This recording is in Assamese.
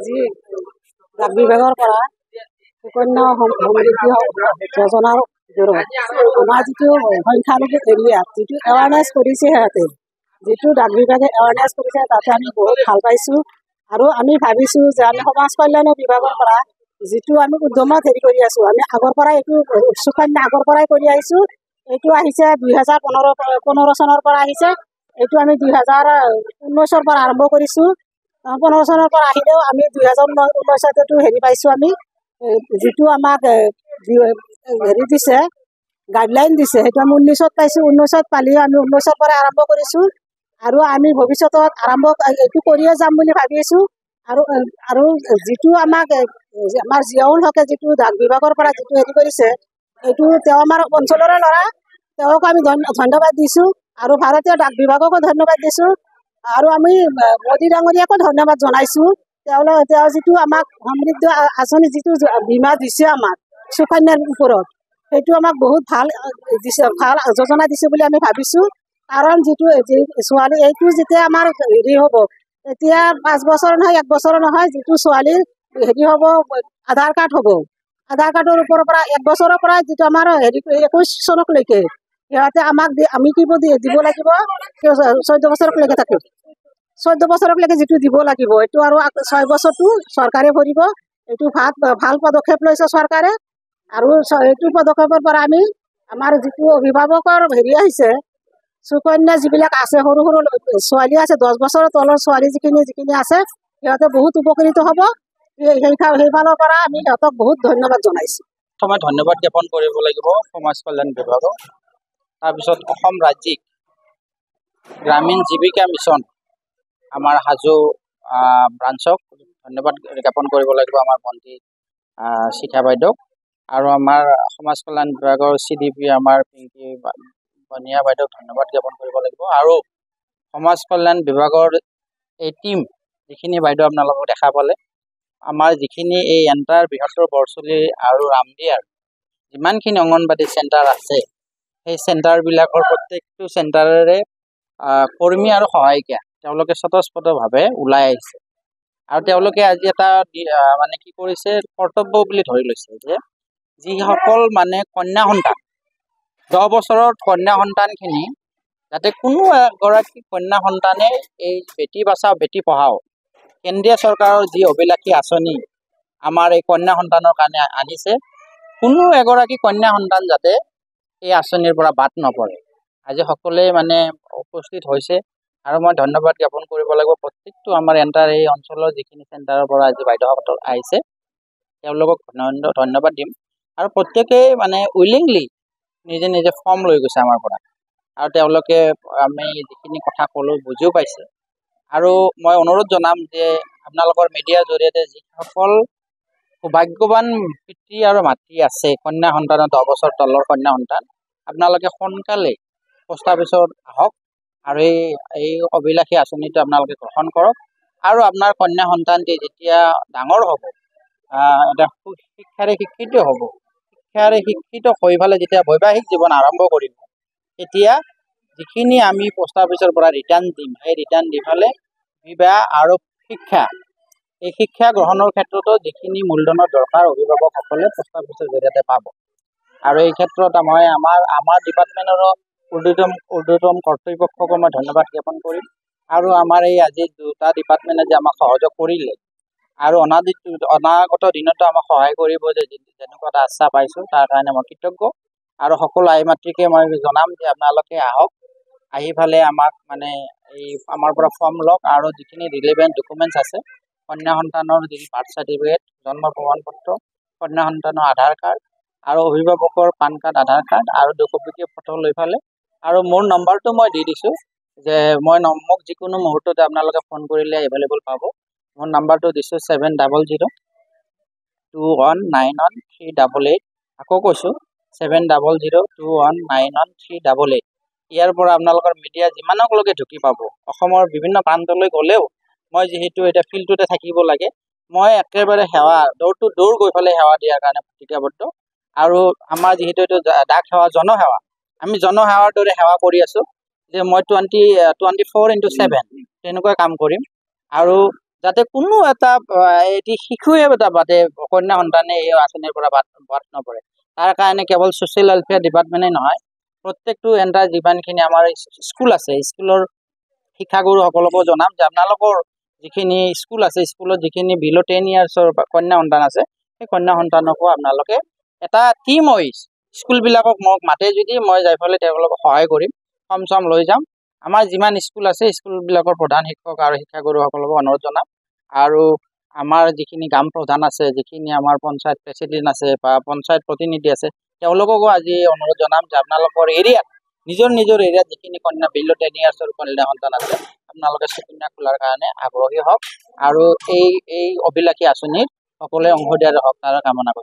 আজি ডাক বিভাগৰ পৰা সুকন্যা সমৃদ্ধি যোজনাৰ আমাৰ যিটো সংখ্যালঘু এৰিয়াত যিটো এৱাৰনেছ কৰিছে সিহঁতে যিটো ডাক বিভাগে এৱাৰনেছ কৰিছে তাতে আমি বহুত ভাল পাইছোঁ আৰু আমি ভাবিছোঁ যে আমি সমাজ কল্যাণ বিভাগৰ পৰা যিটো আমি উদ্যমত কৰি আছোঁ আমি আগৰ পৰাই এইটো সুকন্যা আগৰ পৰাই কৰি আহিছোঁ। এইটো আহিছে 2015 চনৰ পৰা আহিছে। এইটো আমি 2019 পৰা আৰম্ভ কৰিছোঁ। 15 চনৰ পৰা আহিলেও আমি 2019 পাইছোঁ। আমি যিটো আমাক দিছে গাইডলাইন দিছে সেইটো আমি 19 পাইছোঁ। 19 পালিও আমি 19 পৰা আৰম্ভ কৰিছোঁ আৰু আমি ভৱিষ্যতত আৰম্ভ এইটো কৰিয়ে যাম বুলি ভাবি আছোঁ। আৰু যিটো আমাৰ জিয়াউল হকে যিটো ডাক বিভাগৰ পৰা যিটো কৰিছে এইটো তেওঁ আমাৰ অঞ্চলৰে ল'ৰা, তেওঁক আমি ধন্যবাদ দিছোঁ আৰু ভাৰতীয় ডাক বিভাগকো ধন্যবাদ দিছোঁ আৰু আমি মোদী ডাঙৰীয়াকো ধন্যবাদ জনাইছোঁ। তেওঁ যিটো আমাক সমৃদ্ধ আঁচনি যিটো বীমা দিছে আমাক সুকন্যাৰ ওপৰত সেইটো আমাক বহুত ভাল দিছে, ভাল যোজনা দিছে বুলি আমি ভাবিছোঁ। কাৰণ যিটো ছোৱালী এইটো যেতিয়া আমাৰ হ'ব এতিয়া 5 বছৰ নহয় 1 বছৰ নহয়, যিটো ছোৱালীৰ হ'ব আধাৰ কাৰ্ড হ'ব। আধাৰ কাৰ্ডৰ ওপৰৰ পৰা 1 বছৰৰ পৰা যিটো আমাৰ 21 চনকলৈকে সিহঁতে আমাক আমি কি দিব লাগিব 14 বছৰলৈকে থাকে 14 বছৰলৈকে যিটো দিব লাগিব এইটো আৰু 6 বছৰটো চৰকাৰে ভৰিব। এইটো ভাল পদক্ষেপ লৈছে চৰকাৰে আৰু এইটো পদক্ষেপৰ পৰা আমি আমাৰ যিটো অভিভাৱকৰ আহিছে সুকন্যা যিবিলাক আছে সৰু সৰু ছোৱালী আছে 10 বছৰৰ তলৰ ছোৱালী যিখিনি আছে সিহঁতে বহুত উপকৃত হ'ব। সেইফালৰ পৰা আমি সিহঁতক বহুত ধন্যবাদ জনাইছোঁ। প্ৰথমে ধন্যবাদ জ্ঞাপন কৰিব লাগিব সমাজ কল্যাণ বিভাগক, তাৰপিছত অসম ৰাজ্যিক গ্ৰামীণ জীৱিকা মিছন আমাৰ হাজো ব্ৰাঞ্চক ধন্যবাদ জ্ঞাপন কৰিব লাগিব, আমাৰ ভণ্টি শিখা বাইদেউক, আৰু আমাৰ সমাজ কল্যাণ বিভাগৰ CDP আমাৰ পিংকি বনিয়া বাইদেউক ধন্যবাদ জ্ঞাপন কৰিব লাগিব। আৰু সমাজ কল্যাণ বিভাগৰ এই টিম যিখিনি বাইদেউ আপোনালোকক দেখা পালে, আমাৰ যিখিনি এই এণ্টাৰ বৃহত্তৰ বৰচলি আৰু ৰামদিয়াৰ যিমানখিনি অংগনবাদী চেণ্টাৰ আছে সেই চেণ্টাৰবিলাকৰ প্ৰত্যেকটো চেণ্টাৰৰে কৰ্মী আৰু সহায়িকা তেওঁলোকে স্বতঃস্ফূৰ্তভাৱে ওলাই আহিছে আৰু তেওঁলোকে আজি এটা মানে কি কৰিছে কৰ্তব্য বুলি ধৰি লৈছে যে যিসকল মানে কন্যা সন্তান 10 বছৰৰ কন্যা সন্তানখিনি যাতে কোনো এগৰাকী কন্যা সন্তানে এই বেটি বাচাও বেটি পঢ়াও কেন্দ্ৰীয় চৰকাৰৰ যি অভিলাষী আঁচনি আমাৰ এই কন্যা সন্তানৰ কাৰণে আনিছে, কোনো এগৰাকী কন্যা সন্তান যাতে এই আঁচনিৰ পৰা বাদ নপৰে। আজি সকলোৱে মানে উপস্থিত হৈছে আৰু মই ধন্যবাদ জ্ঞাপন কৰিব লাগিব প্ৰত্যেকটো আমাৰ এণ্টাৰ এই অঞ্চলৰ যিখিনি চেণ্টাৰৰ পৰা আজি বাইদেউসকল আহিছে তেওঁলোকক ধন্যবাদ দিম। আৰু প্ৰত্যেকেই মানে উইলিংলি নিজে নিজে ফৰ্ম লৈ গৈছে আমাৰ পৰা আৰু তেওঁলোকে আমি যিখিনি কথা ক'লোঁ বুজিও পাইছে। আৰু মই অনুৰোধ জনাম যে আপোনালোকৰ মিডিয়াৰ জৰিয়তে যিসকল সৌভাগ্যৱান পিতৃ আৰু মাতৃ আছে কন্যা সন্তানৰ 10 বছৰ তলৰ কন্যা সন্তান, আপোনালোকে সোনকালে পোষ্ট অফিচত আহক আৰু এই অভিলাষী আঁচনিটো আপোনালোকে গ্ৰহণ কৰক আৰু আপোনাৰ কন্যা সন্তানটি যেতিয়া ডাঙৰ হ'ব এটা শিক্ষাৰে শিক্ষিত হ'ব, শিক্ষাৰে শিক্ষিত হৈ পেলাই যেতিয়া বৈবাহিক জীৱন আৰম্ভ কৰিব তেতিয়া যিখিনি আমি পোষ্ট অফিচৰ পৰা ৰিটাৰ্ণ দিম সেই ৰিটাৰ্ণ দি পেলাই বিবাহ আৰু শিক্ষা এই শিক্ষা গ্ৰহণৰ ক্ষেত্ৰতো যিখিনি মূলধনৰ দৰকাৰ অভিভাৱকসকলে পোষ্ট অফিচৰ জৰিয়তে পাব। আৰু এই ক্ষেত্ৰত মই আমাৰ ডিপাৰ্টমেণ্টৰো ঊৰ্ধ্বতম কৰ্তৃপক্ষকো মই ধন্যবাদ জ্ঞাপন কৰিম। আৰু আমাৰ এই আজি 2টা ডিপাৰ্টমেণ্টে যে আমাক সহযোগ কৰিলে আৰু অনাগত দিনতো আমাক সহায় কৰিব যে যেনেকুৱা এটা আশ্বাস পাইছোঁ তাৰ কাৰণে মই কৃতজ্ঞ। আৰু সকলো আই মাতৃকে মই জনাম যে আপোনালোকে আহক, আহি পেলাই আমাক মানে এই আমাৰ পৰা ফৰ্ম লওক আৰু যিখিনি ৰিলেভেণ্ট ডকুমেণ্টছ আছে কন্যা সন্তানৰ যিটো বাৰ্থ চাৰ্টিফিকেট, জন্ম প্ৰমাণ পত্ৰ, কন্যা সন্তানৰ আধাৰ কাৰ্ড আৰু অভিভাৱকৰ পান কাৰ্ড, আধাৰ কাৰ্ড আৰু 2 কপি ফটো লৈ পেলাই আৰু মোৰ নম্বৰটো মই দি দিছোঁ যে মোক যিকোনো মুহূৰ্ততে আপোনালোকে ফোন কৰিলে এভেইলেবল পাব। মোৰ নাম্বাৰটো দিছোঁ 7002191388। আকৌ কৈছোঁ 7002191388। ইয়াৰ পৰা আপোনালোকৰ মিডিয়া যিমানকলৈকে ঢুকি পাব অসমৰ বিভিন্ন প্ৰান্তলৈ গ'লেও মই যিহেতু এতিয়া ফিল্ডটোতে থাকিব লাগে মই একেবাৰে সেৱা ডোৰ টু ডোৰ গৈ পেলাই সেৱা দিয়াৰ কাৰণে প্ৰতিজ্ঞাবদ্ধ। আৰু আমাৰ যিহেতু এইটো ডাক সেৱা জনসেৱা, আমি জনসেৱাৰ দৰে সেৱা কৰি আছোঁ যে মই 24/7 তেনেকুৱা কাম কৰিম আৰু যাতে কোনো এটা এটি শিশুৱে এটা বাদে কন্যা সন্তানে এই আঁচনিৰ পৰা বাদ নপৰে। তাৰ কাৰণে কেৱল ছ'চিয়েল ৱেলফেয়াৰ ডিপাৰ্টমেণ্টেই নহয়, প্ৰত্যেকটো এণ্টাৰ যিমানখিনি আমাৰ স্কুল আছে, স্কুলৰ শিক্ষাগুৰুসকলকো জনাম যে আপোনালোকৰ যিখিনি স্কুল আছে, স্কুলত যিখিনি বিল' 10 ইয়াৰ্ছৰ কন্যা সন্তান আছে, সেই কন্যা সন্তানকো আপোনালোকে এটা টিম ৱাইজ স্কুলবিলাকক মোক মাতে যদি মই যাই পেলাই তেওঁলোকক সহায় কৰিম, ফৰ্ম চৰ্ম লৈ যাম। আমাৰ যিমান স্কুল আছে স্কুলবিলাকৰ প্ৰধান শিক্ষক আৰু শিক্ষাগুৰুসকলকো অনুৰোধ জনাম। আৰু আমাৰ যিখিনি গ্ৰাম প্ৰধান আছে, যিখিনি আমাৰ পঞ্চায়ত প্ৰেচিডেণ্ট আছে বা পঞ্চায়ত প্ৰতিনিধি আছে, তেওঁলোককো আজি অনুৰোধ জনাম যে আপোনালোকৰ এৰিয়াত নিজৰ এৰিয়াত যিখিনি কন্যা বিল' 10 ইয়াৰ্ছৰ কন্যা সন্তান আছে, আপোনালোকে সুকন্যা খোলাৰ কাৰণে আগ্ৰহী হওক আৰু এই অভিলাষী আঁচনিত সকলোৱে অংশ দিয়াৰ হওক তাৰ কামনা কৰিম।